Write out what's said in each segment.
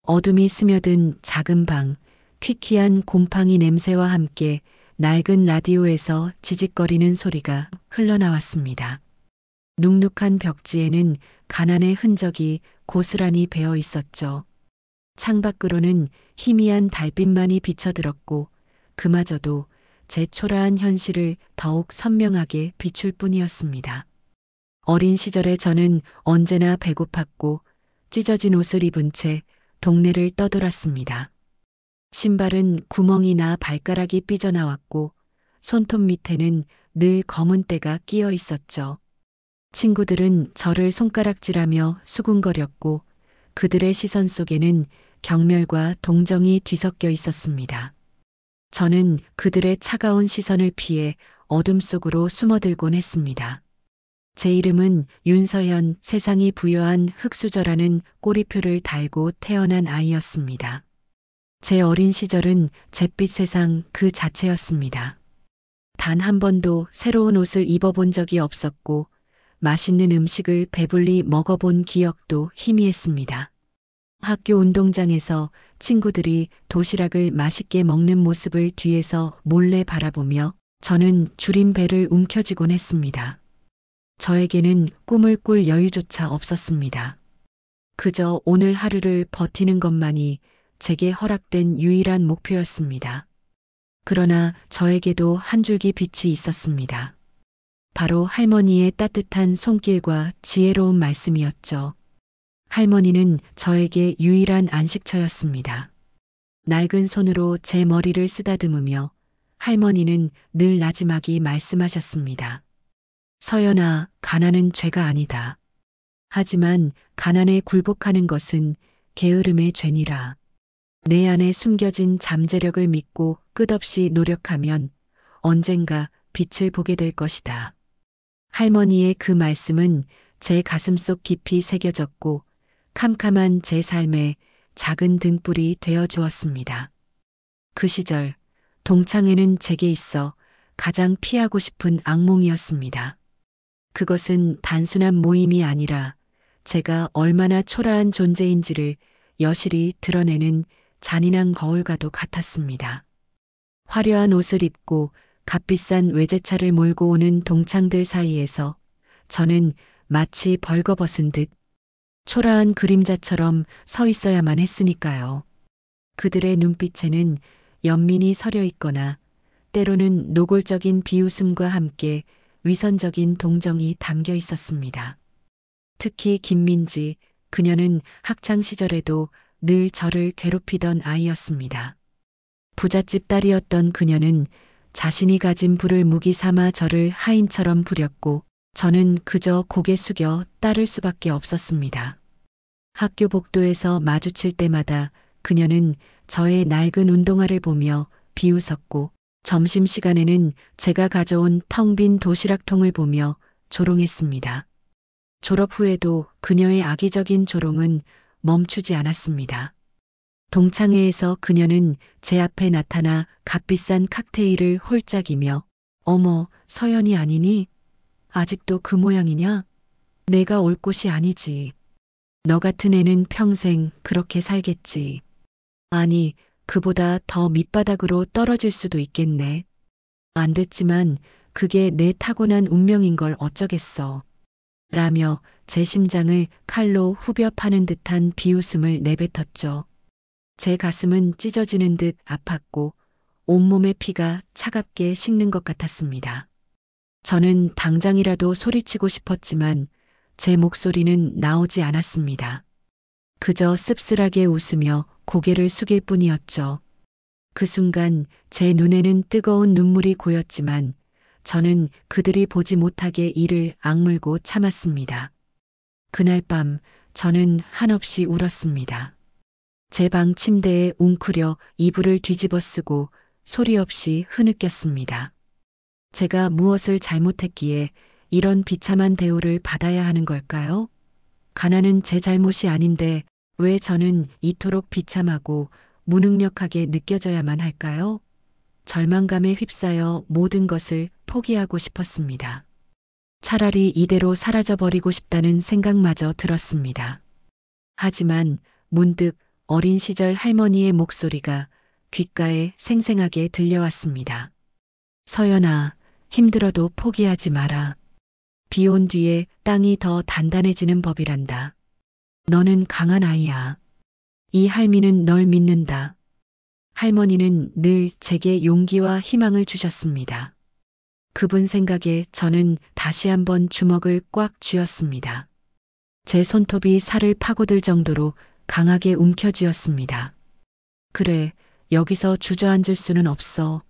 어둠이 스며든 작은 방, 퀴퀴한 곰팡이 냄새와 함께 낡은 라디오에서 지직거리는 소리가 흘러나왔습니다. 눅눅한 벽지에는 가난의 흔적이 고스란히 배어 있었죠. 창밖으로는 희미한 달빛만이 비쳐들었고 그마저도 제 초라한 현실을 더욱 선명하게 비출 뿐이었습니다. 어린 시절에 저는 언제나 배고팠고 찢어진 옷을 입은 채 동네를 떠돌았습니다. 신발은 구멍이 나 발가락이 삐져나왔고 손톱 밑에는 늘 검은 때가 끼어 있었죠. 친구들은 저를 손가락질하며 수군거렸고 그들의 시선 속에는 경멸과 동정이 뒤섞여 있었습니다. 저는 그들의 차가운 시선을 피해 어둠 속으로 숨어들곤 했습니다. 제 이름은 윤서현, 세상이 부여한 흙수저라는 꼬리표를 달고 태어난 아이였습니다. 제 어린 시절은 잿빛 세상 그 자체였습니다. 단 한 번도 새로운 옷을 입어본 적이 없었고 맛있는 음식을 배불리 먹어본 기억도 희미했습니다. 학교 운동장에서 친구들이 도시락을 맛있게 먹는 모습을 뒤에서 몰래 바라보며 저는 줄인 배를 움켜쥐곤 했습니다. 저에게는 꿈을 꿀 여유조차 없었습니다. 그저 오늘 하루를 버티는 것만이 제게 허락된 유일한 목표였습니다. 그러나 저에게도 한 줄기 빛이 있었습니다. 바로 할머니의 따뜻한 손길과 지혜로운 말씀이었죠. 할머니는 저에게 유일한 안식처였습니다. 낡은 손으로 제 머리를 쓰다듬으며 할머니는 늘 나지막이 말씀하셨습니다. 서연아, 가난은 죄가 아니다. 하지만 가난에 굴복하는 것은 게으름의 죄니라. 내 안에 숨겨진 잠재력을 믿고 끝없이 노력하면 언젠가 빛을 보게 될 것이다. 할머니의 그 말씀은 제 가슴속 깊이 새겨졌고 캄캄한 제 삶에 작은 등불이 되어 주었습니다. 그 시절 동창회는 제게 있어 가장 피하고 싶은 악몽이었습니다. 그것은 단순한 모임이 아니라 제가 얼마나 초라한 존재인지를 여실히 드러내는 잔인한 거울과도 같았습니다. 화려한 옷을 입고 값비싼 외제차를 몰고 오는 동창들 사이에서 저는 마치 벌거벗은 듯 초라한 그림자처럼 서 있어야만 했으니까요. 그들의 눈빛에는 연민이 서려 있거나 때로는 노골적인 비웃음과 함께 위선적인 동정이 담겨 있었습니다. 특히 김민지, 그녀는 학창 시절에도 늘 저를 괴롭히던 아이였습니다. 부잣집 딸이었던 그녀는 자신이 가진 부를 무기 삼아 저를 하인처럼 부렸고 저는 그저 고개 숙여 따를 수밖에 없었습니다. 학교 복도에서 마주칠 때마다 그녀는 저의 낡은 운동화를 보며 비웃었고 점심시간에는 제가 가져온 텅 빈 도시락통을 보며 조롱했습니다. 졸업 후에도 그녀의 악의적인 조롱은 멈추지 않았습니다. 동창회에서 그녀는 제 앞에 나타나 값비싼 칵테일을 홀짝이며 어머, 서연이 아니니? 아직도 그 모양이냐? 내가 올 곳이 아니지. 너 같은 애는 평생 그렇게 살겠지. 아니, 그보다 더 밑바닥으로 떨어질 수도 있겠네. 안 됐지만 그게 내 타고난 운명인 걸 어쩌겠어. 라며 제 심장을 칼로 후벼 파는 듯한 비웃음을 내뱉었죠. 제 가슴은 찢어지는 듯 아팠고 온몸의 피가 차갑게 식는 것 같았습니다. 저는 당장이라도 소리치고 싶었지만 제 목소리는 나오지 않았습니다. 그저 씁쓸하게 웃으며 고개를 숙일 뿐이었죠. 그 순간 제 눈에는 뜨거운 눈물이 고였지만 저는 그들이 보지 못하게 이를 악물고 참았습니다. 그날 밤 저는 한없이 울었습니다. 제 방 침대에 웅크려 이불을 뒤집어 쓰고 소리 없이 흐느꼈습니다. 제가 무엇을 잘못했기에 이런 비참한 대우를 받아야 하는 걸까요? 가난은 제 잘못이 아닌데 왜 저는 이토록 비참하고 무능력하게 느껴져야만 할까요? 절망감에 휩싸여 모든 것을 포기하고 싶었습니다. 차라리 이대로 사라져버리고 싶다는 생각마저 들었습니다. 하지만 문득 어린 시절 할머니의 목소리가 귓가에 생생하게 들려왔습니다. 서연아, 힘들어도 포기하지 마라. 비 온 뒤에 땅이 더 단단해지는 법이란다. 너는 강한 아이야. 이 할미는 널 믿는다. 할머니는 늘 제게 용기와 희망을 주셨습니다. 그분 생각에 저는 다시 한번 주먹을 꽉 쥐었습니다. 제 손톱이 살을 파고들 정도로 강하게 움켜쥐었습니다. 그래, 여기서 주저앉을 수는 없어.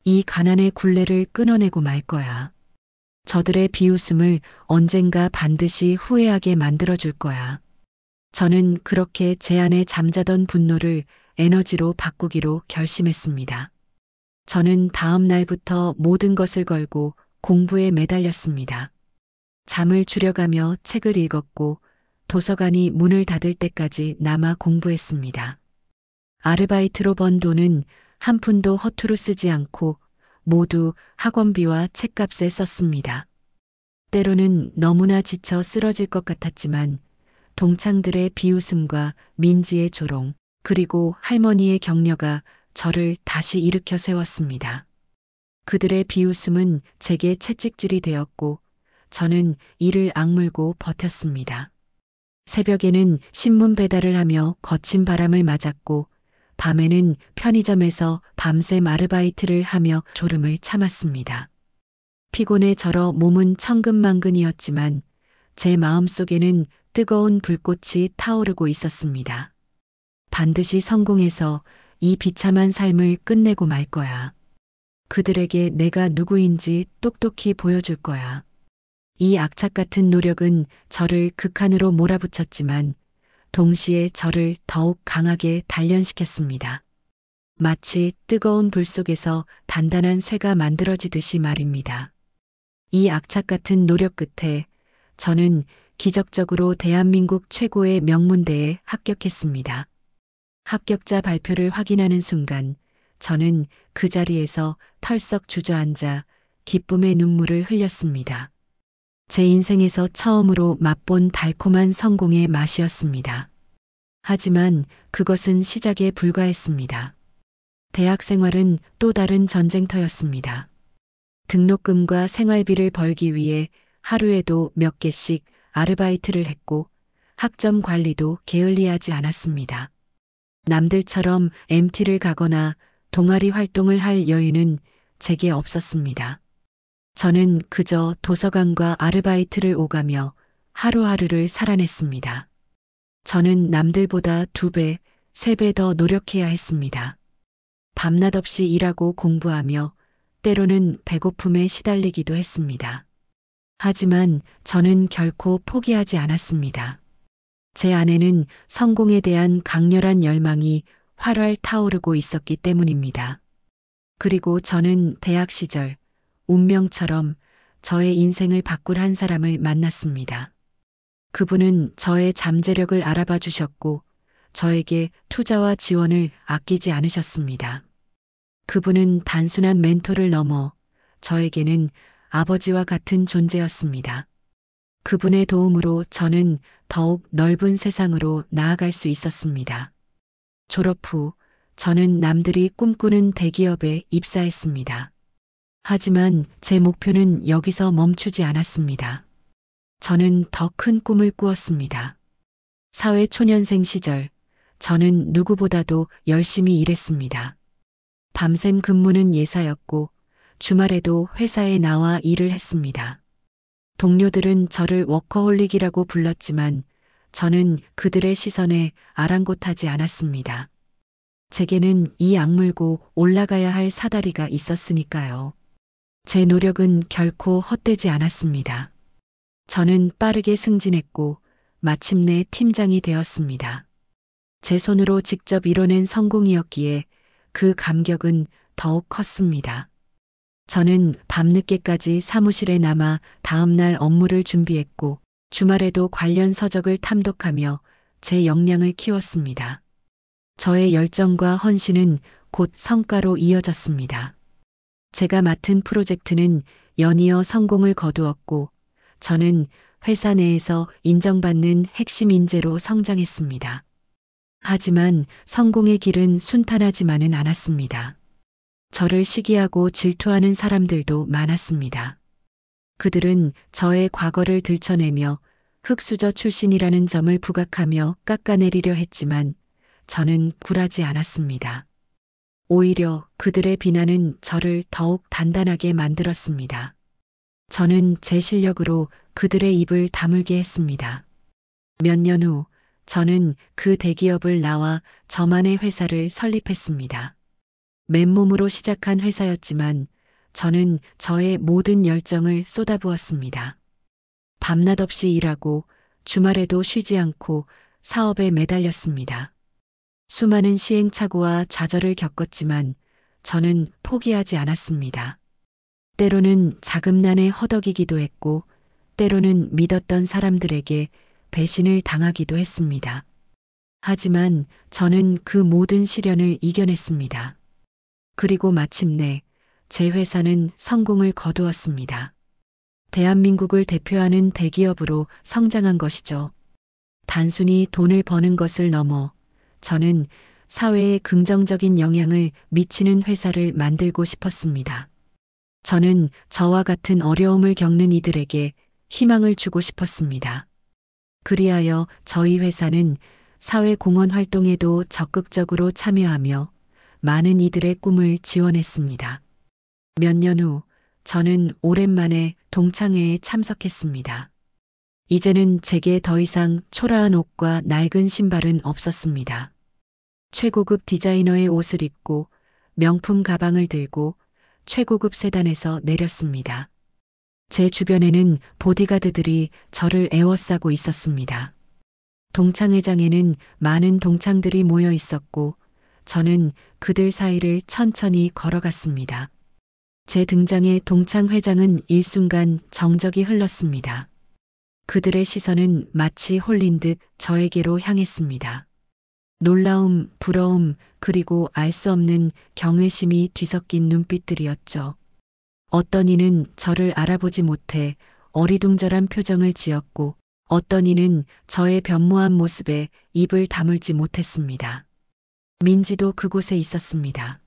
이 가난의 굴레를 끊어내고 말 거야. 저들의 비웃음을 언젠가 반드시 후회하게 만들어줄 거야. 저는 그렇게 제 안에 잠자던 분노를 에너지로 바꾸기로 결심했습니다. 저는 다음 날부터 모든 것을 걸고 공부에 매달렸습니다. 잠을 줄여가며 책을 읽었고 도서관이 문을 닫을 때까지 남아 공부했습니다. 아르바이트로 번 돈은 한 푼도 허투루 쓰지 않고 모두 학원비와 책값에 썼습니다. 때로는 너무나 지쳐 쓰러질 것 같았지만 동창들의 비웃음과 민지의 조롱, 그리고 할머니의 격려가 저를 다시 일으켜 세웠습니다. 그들의 비웃음은 제게 채찍질이 되었고 저는 이를 악물고 버텼습니다. 새벽에는 신문 배달을 하며 거친 바람을 맞았고 밤에는 편의점에서 밤샘 아르바이트를 하며 졸음을 참았습니다. 피곤에 절어 몸은 천근만근이었지만 제 마음속에는 뜨거운 불꽃이 타오르고 있었습니다. 반드시 성공해서 이 비참한 삶을 끝내고 말 거야. 그들에게 내가 누구인지 똑똑히 보여줄 거야. 이 악착 같은 노력은 저를 극한으로 몰아붙였지만 동시에 저를 더욱 강하게 단련시켰습니다. 마치 뜨거운 불 속에서 단단한 쇠가 만들어지듯이 말입니다. 이 악착 같은 노력 끝에 저는 기적적으로 대한민국 최고의 명문대에 합격했습니다. 합격자 발표를 확인하는 순간 저는 그 자리에서 털썩 주저앉아 기쁨의 눈물을 흘렸습니다. 제 인생에서 처음으로 맛본 달콤한 성공의 맛이었습니다. 하지만 그것은 시작에 불과했습니다. 대학 생활은 또 다른 전쟁터였습니다. 등록금과 생활비를 벌기 위해 하루에도 몇 개씩 아르바이트를 했고 학점 관리도 게을리하지 않았습니다. 남들처럼 MT를 가거나 동아리 활동을 할 여유는 제게 없었습니다. 저는 그저 도서관과 아르바이트를 오가며 하루하루를 살아냈습니다. 저는 남들보다 2배, 3배 더 노력해야 했습니다. 밤낮 없이 일하고 공부하며 때로는 배고픔에 시달리기도 했습니다. 하지만 저는 결코 포기하지 않았습니다. 제 안에는 성공에 대한 강렬한 열망이 활활 타오르고 있었기 때문입니다. 그리고 저는 대학 시절 운명처럼 저의 인생을 바꿀 한 사람을 만났습니다. 그분은 저의 잠재력을 알아봐 주셨고 저에게 투자와 지원을 아끼지 않으셨습니다. 그분은 단순한 멘토를 넘어 저에게는 아버지와 같은 존재였습니다. 그분의 도움으로 저는 더욱 넓은 세상으로 나아갈 수 있었습니다. 졸업 후 저는 남들이 꿈꾸는 대기업에 입사했습니다. 하지만 제 목표는 여기서 멈추지 않았습니다. 저는 더 큰 꿈을 꾸었습니다. 사회초년생 시절 저는 누구보다도 열심히 일했습니다. 밤샘 근무는 예사였고 주말에도 회사에 나와 일을 했습니다. 동료들은 저를 워커홀릭이라고 불렀지만 저는 그들의 시선에 아랑곳하지 않았습니다. 제게는 이 악물고 올라가야 할 사다리가 있었으니까요. 제 노력은 결코 헛되지 않았습니다. 저는 빠르게 승진했고 마침내 팀장이 되었습니다. 제 손으로 직접 이뤄낸 성공이었기에 그 감격은 더욱 컸습니다. 저는 밤늦게까지 사무실에 남아 다음날 업무를 준비했고 주말에도 관련 서적을 탐독하며 제 역량을 키웠습니다. 저의 열정과 헌신은 곧 성과로 이어졌습니다. 제가 맡은 프로젝트는 연이어 성공을 거두었고 저는 회사 내에서 인정받는 핵심 인재로 성장했습니다. 하지만 성공의 길은 순탄하지만은 않았습니다. 저를 시기하고 질투하는 사람들도 많았습니다. 그들은 저의 과거를 들춰내며 흙수저 출신이라는 점을 부각하며 깎아내리려 했지만 저는 굴하지 않았습니다. 오히려 그들의 비난은 저를 더욱 단단하게 만들었습니다. 저는 제 실력으로 그들의 입을 다물게 했습니다. 몇 년 후 저는 그 대기업을 나와 저만의 회사를 설립했습니다. 맨몸으로 시작한 회사였지만 저는 저의 모든 열정을 쏟아부었습니다. 밤낮 없이 일하고 주말에도 쉬지 않고 사업에 매달렸습니다. 수많은 시행착오와 좌절을 겪었지만 저는 포기하지 않았습니다. 때로는 자금난에 허덕이기도 했고 때로는 믿었던 사람들에게 배신을 당하기도 했습니다. 하지만 저는 그 모든 시련을 이겨냈습니다. 그리고 마침내 제 회사는 성공을 거두었습니다. 대한민국을 대표하는 대기업으로 성장한 것이죠. 단순히 돈을 버는 것을 넘어 저는 사회에 긍정적인 영향을 미치는 회사를 만들고 싶었습니다. 저는 저와 같은 어려움을 겪는 이들에게 희망을 주고 싶었습니다. 그리하여 저희 회사는 사회 공헌 활동에도 적극적으로 참여하며 많은 이들의 꿈을 지원했습니다. 몇 년 후 저는 오랜만에 동창회에 참석했습니다. 이제는 제게 더 이상 초라한 옷과 낡은 신발은 없었습니다. 최고급 디자이너의 옷을 입고 명품 가방을 들고 최고급 세단에서 내렸습니다. 제 주변에는 보디가드들이 저를 에워싸고 있었습니다. 동창회장에는 많은 동창들이 모여 있었고 저는 그들 사이를 천천히 걸어갔습니다. 제 등장에 동창회장은 일순간 정적이 흘렀습니다. 그들의 시선은 마치 홀린 듯 저에게로 향했습니다. 놀라움, 부러움, 그리고 알 수 없는 경외심이 뒤섞인 눈빛들이었죠. 어떤 이는 저를 알아보지 못해 어리둥절한 표정을 지었고 어떤 이는 저의 변모한 모습에 입을 다물지 못했습니다. 민지도 그곳에 있었습니다.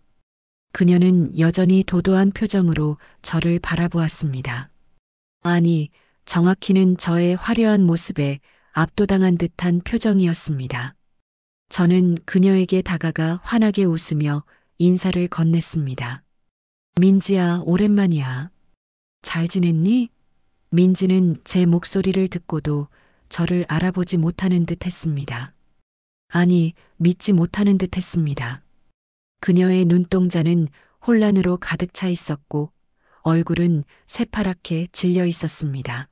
그녀는 여전히 도도한 표정으로 저를 바라보았습니다. 아니, 정확히는 저의 화려한 모습에 압도당한 듯한 표정이었습니다. 저는 그녀에게 다가가 환하게 웃으며 인사를 건넸습니다. 민지야, 오랜만이야. 잘 지냈니? 민지는 제 목소리를 듣고도 저를 알아보지 못하는 듯 했습니다. 아니, 믿지 못하는 듯 했습니다. 그녀의 눈동자는 혼란으로 가득 차 있었고 얼굴은 새파랗게 질려 있었습니다.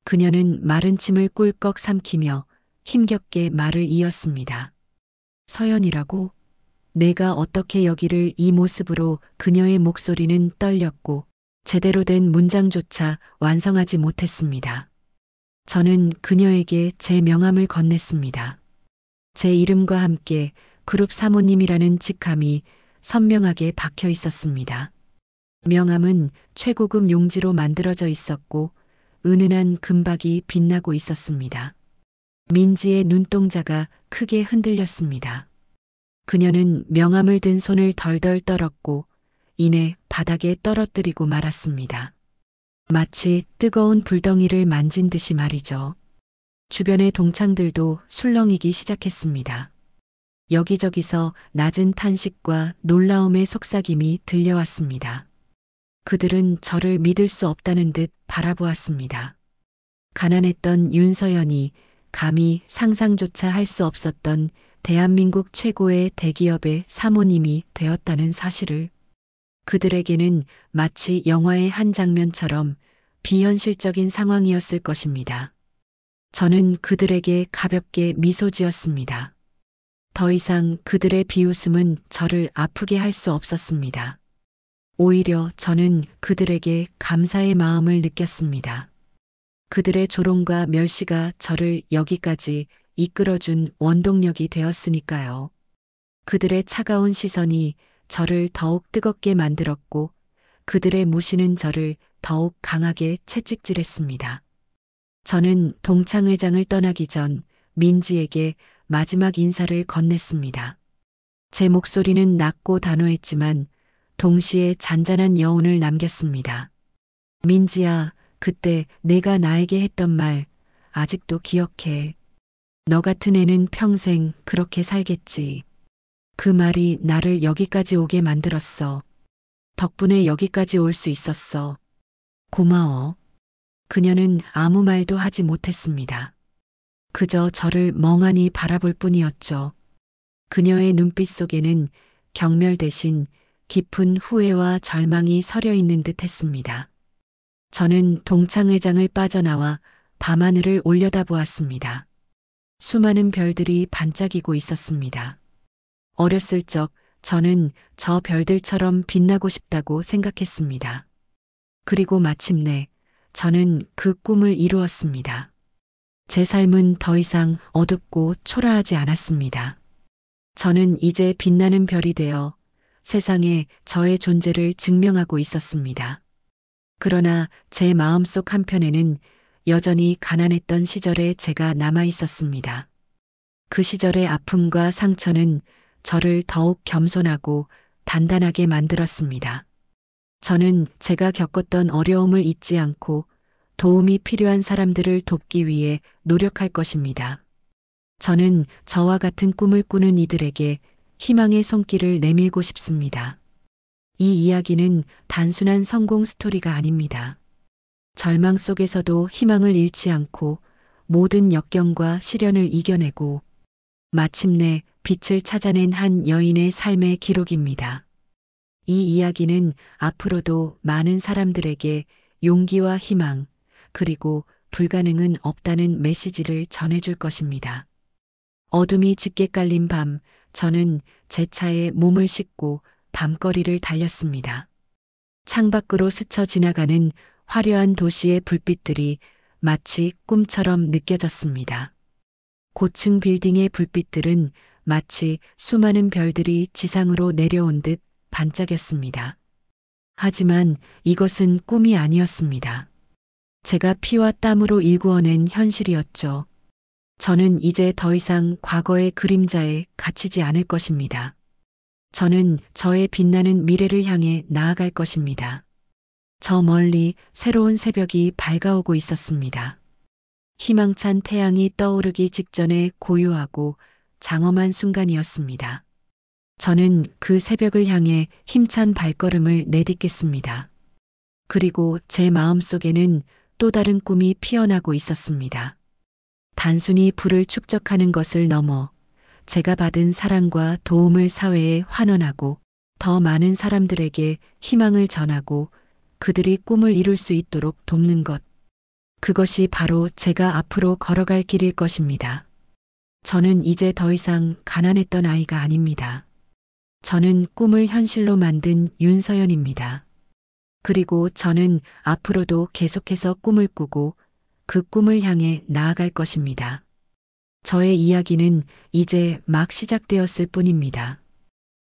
그녀는 마른 침을 꿀꺽 삼키며 힘겹게 말을 이었습니다. 서연이라고? 내가 어떻게 여기를 이 모습으로 그녀의 목소리는 떨렸고 제대로 된 문장조차 완성하지 못했습니다. 저는 그녀에게 제 명함을 건넸습니다. 제 이름과 함께 그룹 사모님이라는 직함이 선명하게 박혀 있었습니다. 명함은 최고급 용지로 만들어져 있었고 은은한 금박이 빛나고 있었습니다. 민지의 눈동자가 크게 흔들렸습니다. 그녀는 명함을 든 손을 덜덜 떨었고 이내 바닥에 떨어뜨리고 말았습니다. 마치 뜨거운 불덩이를 만진 듯이 말이죠. 주변의 동창들도 술렁이기 시작했습니다. 여기저기서 낮은 탄식과 놀라움의 속삭임이 들려왔습니다. 그들은 저를 믿을 수 없다는 듯 바라보았습니다. 가난했던 윤서연이 감히 상상조차 할 수 없었던 대한민국 최고의 대기업의 사모님이 되었다는 사실을 그들에게는 마치 영화의 한 장면처럼 비현실적인 상황이었을 것입니다. 저는 그들에게 가볍게 미소 지었습니다. 더 이상 그들의 비웃음은 저를 아프게 할 수 없었습니다. 오히려 저는 그들에게 감사의 마음을 느꼈습니다. 그들의 조롱과 멸시가 저를 여기까지 이끌어준 원동력이 되었으니까요. 그들의 차가운 시선이 저를 더욱 뜨겁게 만들었고 그들의 무시는 저를 더욱 강하게 채찍질했습니다. 저는 동창회장을 떠나기 전 민지에게 마지막 인사를 건넸습니다. 제 목소리는 낮고 단호했지만 동시에 잔잔한 여운을 남겼습니다. 민지야, 그때 내가 나에게 했던 말 아직도 기억해. 너 같은 애는 평생 그렇게 살겠지. 그 말이 나를 여기까지 오게 만들었어. 덕분에 여기까지 올 수 있었어. 고마워. 그녀는 아무 말도 하지 못했습니다. 그저 저를 멍하니 바라볼 뿐이었죠. 그녀의 눈빛 속에는 경멸 대신 깊은 후회와 절망이 서려 있는 듯 했습니다. 저는 동창회장을 빠져나와 밤하늘을 올려다보았습니다. 수많은 별들이 반짝이고 있었습니다. 어렸을 적 저는 저 별들처럼 빛나고 싶다고 생각했습니다. 그리고 마침내 저는 그 꿈을 이루었습니다. 제 삶은 더 이상 어둡고 초라하지 않았습니다. 저는 이제 빛나는 별이 되어 세상에 저의 존재를 증명하고 있었습니다. 그러나 제 마음속 한편에는 여전히 가난했던 시절의 제가 남아 있었습니다. 그 시절의 아픔과 상처는 저를 더욱 겸손하고 단단하게 만들었습니다. 저는 제가 겪었던 어려움을 잊지 않고 도움이 필요한 사람들을 돕기 위해 노력할 것입니다. 저는 저와 같은 꿈을 꾸는 이들에게 희망의 손길을 내밀고 싶습니다. 이 이야기는 단순한 성공 스토리가 아닙니다. 절망 속에서도 희망을 잃지 않고 모든 역경과 시련을 이겨내고 마침내 빛을 찾아낸 한 여인의 삶의 기록입니다. 이 이야기는 앞으로도 많은 사람들에게 용기와 희망, 그리고 불가능은 없다는 메시지를 전해줄 것입니다. 어둠이 짙게 깔린 밤, 저는 제 차에 몸을 싣고 밤거리를 달렸습니다. 창밖으로 스쳐 지나가는 화려한 도시의 불빛들이 마치 꿈처럼 느껴졌습니다. 고층 빌딩의 불빛들은 마치 수많은 별들이 지상으로 내려온 듯 반짝였습니다. 하지만 이것은 꿈이 아니었습니다. 제가 피와 땀으로 일구어낸 현실이었죠. 저는 이제 더 이상 과거의 그림자에 갇히지 않을 것입니다. 저는 저의 빛나는 미래를 향해 나아갈 것입니다. 저 멀리 새로운 새벽이 밝아오고 있었습니다. 희망찬 태양이 떠오르기 직전에 고요하고 장엄한 순간이었습니다. 저는 그 새벽을 향해 힘찬 발걸음을 내딛겠습니다. 그리고 제 마음속에는 또 다른 꿈이 피어나고 있었습니다. 단순히 부를 축적하는 것을 넘어 제가 받은 사랑과 도움을 사회에 환원하고 더 많은 사람들에게 희망을 전하고 그들이 꿈을 이룰 수 있도록 돕는 것. 그것이 바로 제가 앞으로 걸어갈 길일 것입니다. 저는 이제 더 이상 가난했던 아이가 아닙니다. 저는 꿈을 현실로 만든 윤서연입니다. 그리고 저는 앞으로도 계속해서 꿈을 꾸고 그 꿈을 향해 나아갈 것입니다. 저의 이야기는 이제 막 시작되었을 뿐입니다.